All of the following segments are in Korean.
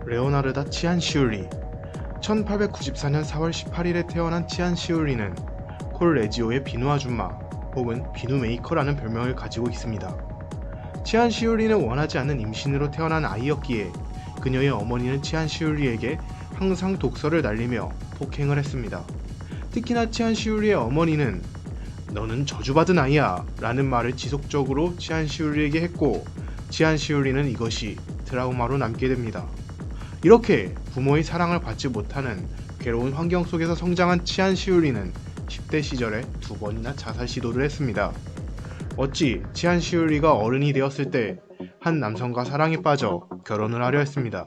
레오나르다 치안 시울리. 1894년 4월 18일에 태어난 치안 시울리는 콜 레지오의 비누 아줌마 혹은 비누 메이커라는 별명을 가지고 있습니다. 치안 시울리는 원하지 않는 임신으로 태어난 아이였기에 그녀의 어머니는 치안 시울리에게 항상 독서를 날리며 폭행을 했습니다. 특히나 치안 시울리의 어머니는 너는 저주받은 아이야 라는 말을 지속적으로 치안 시울리에게 했고, 치안 시울리는 이것이 트라우마로 남게 됩니다. 이렇게 부모의 사랑을 받지 못하는 괴로운 환경 속에서 성장한 치안 시울리는 10대 시절에 2번이나 자살 시도를 했습니다. 어찌 치안 시울리가 어른이 되었을 때 한 남성과 사랑에 빠져 결혼을 하려 했습니다.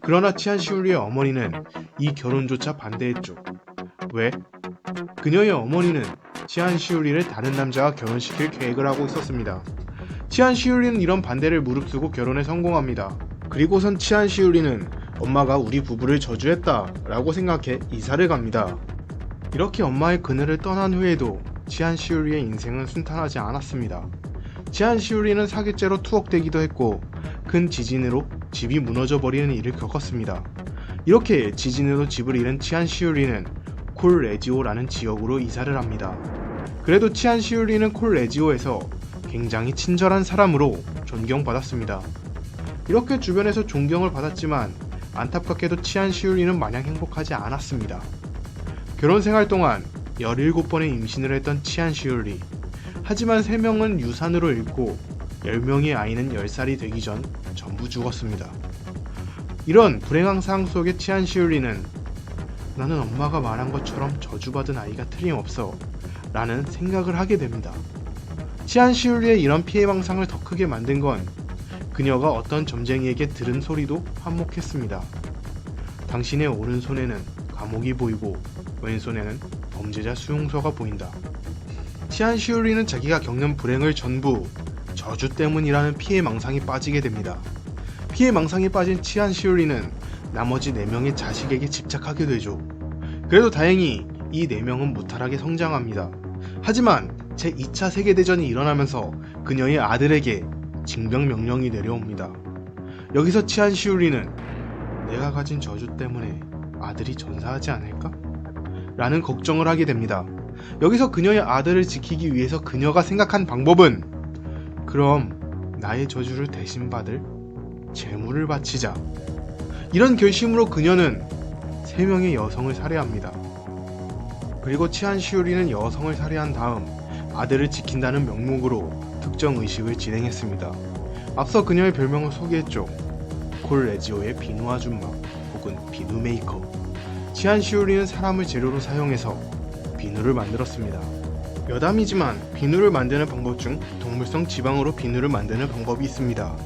그러나 치안 시울리의 어머니는 이 결혼조차 반대했죠. 왜? 그녀의 어머니는 치안 시울리를 다른 남자와 결혼시킬 계획을 하고 있었습니다. 치안 시울리는 이런 반대를 무릅쓰고 결혼에 성공합니다. 그리고선 치안 시울리는 엄마가 우리 부부를 저주했다 라고 생각해 이사를 갑니다. 이렇게 엄마의 그늘을 떠난 후에도 치안 시울리의 인생은 순탄하지 않았습니다. 치안 시울리는 사기죄로 투옥되기도 했고, 큰 지진으로 집이 무너져 버리는 일을 겪었습니다. 이렇게 지진으로 집을 잃은 치안 시울리는 콜 레지오라는 지역으로 이사를 합니다. 그래도 치안 시울리는 콜 레지오에서 굉장히 친절한 사람으로 존경받았습니다. 이렇게 주변에서 존경을 받았지만 안타깝게도 치안 시울리는 마냥 행복하지 않았습니다. 결혼 생활 동안 17번의 임신을 했던 치안 시울리. 하지만 3명은 유산으로 잃고 10명의 아이는 10살이 되기 전 전부 죽었습니다. 이런 불행한 상황 속에 치안 시울리는 나는 엄마가 말한 것처럼 저주받은 아이가 틀림없어 라는 생각을 하게 됩니다. 치안 시울리의 이런 피해망상을 더 크게 만든 건 그녀가 어떤 점쟁이에게 들은 소리도 한몫했습니다. 당신의 오른손에는 감옥이 보이고 왼손에는 범죄자 수용소가 보인다. 치안 시울리는 자기가 겪는 불행을 전부 저주 때문이라는 피해망상에 빠지게 됩니다. 피해망상에 빠진 치안 시울리는 나머지 4명의 자식에게 집착하게 되죠. 그래도 다행히 이 4명은 무탈하게 성장합니다. 하지만 제2차 세계대전이 일어나면서 그녀의 아들에게 징병명령이 내려옵니다. 여기서 치안 시울리는 내가 가진 저주 때문에 아들이 전사하지 않을까? 라는 걱정을 하게 됩니다. 여기서 그녀의 아들을 지키기 위해서 그녀가 생각한 방법은 그럼 나의 저주를 대신 받을 재물을 바치자. 이런 결심으로 그녀는 3명의 여성을 살해합니다. 그리고 치안 시울리는 여성을 살해한 다음 아들을 지킨다는 명목으로 특정 의식을 진행했습니다. 앞서 그녀의 별명을 소개했죠. 콜 레지오의 비누 아줌마 혹은 비누 메이커. 치안 시울리는 사람을 재료로 사용해서 비누를 만들었습니다. 여담이지만 비누를 만드는 방법 중 동물성 지방으로 비누를 만드는 방법이 있습니다.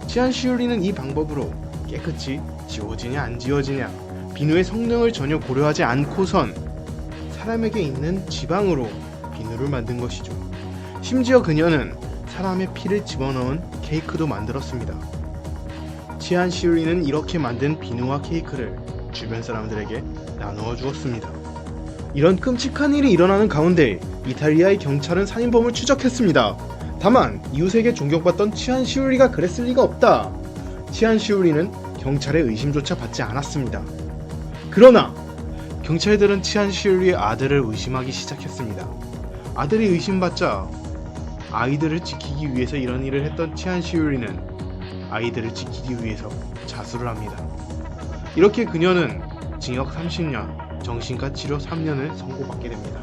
치안 시울리는 이 방법으로 깨끗이 지워지냐 안 지워지냐 비누의 성능을 전혀 고려하지 않고선 사람에게 있는 지방으로 비누를 만든 것이죠. 심지어 그녀는 사람의 피를 집어넣은 케이크도 만들었습니다. 치안 시울리는 이렇게 만든 비누와 케이크를 주변 사람들에게 나누어 주었습니다. 이런 끔찍한 일이 일어나는 가운데 이탈리아의 경찰은 살인범을 추적했습니다. 다만 이웃에게 존경받던 치안 시울리가 그랬을 리가 없다. 치안 시울리는 경찰의 의심조차 받지 않았습니다. 그러나 경찰들은 치안 시울리의 아들을 의심하기 시작했습니다. 아들이 의심받자 아이들을 지키기 위해서 이런 일을 했던 치안 시울리는 아이들을 지키기 위해서 자수를 합니다. 이렇게 그녀는 징역 30년, 정신과 치료 3년을 선고받게 됩니다.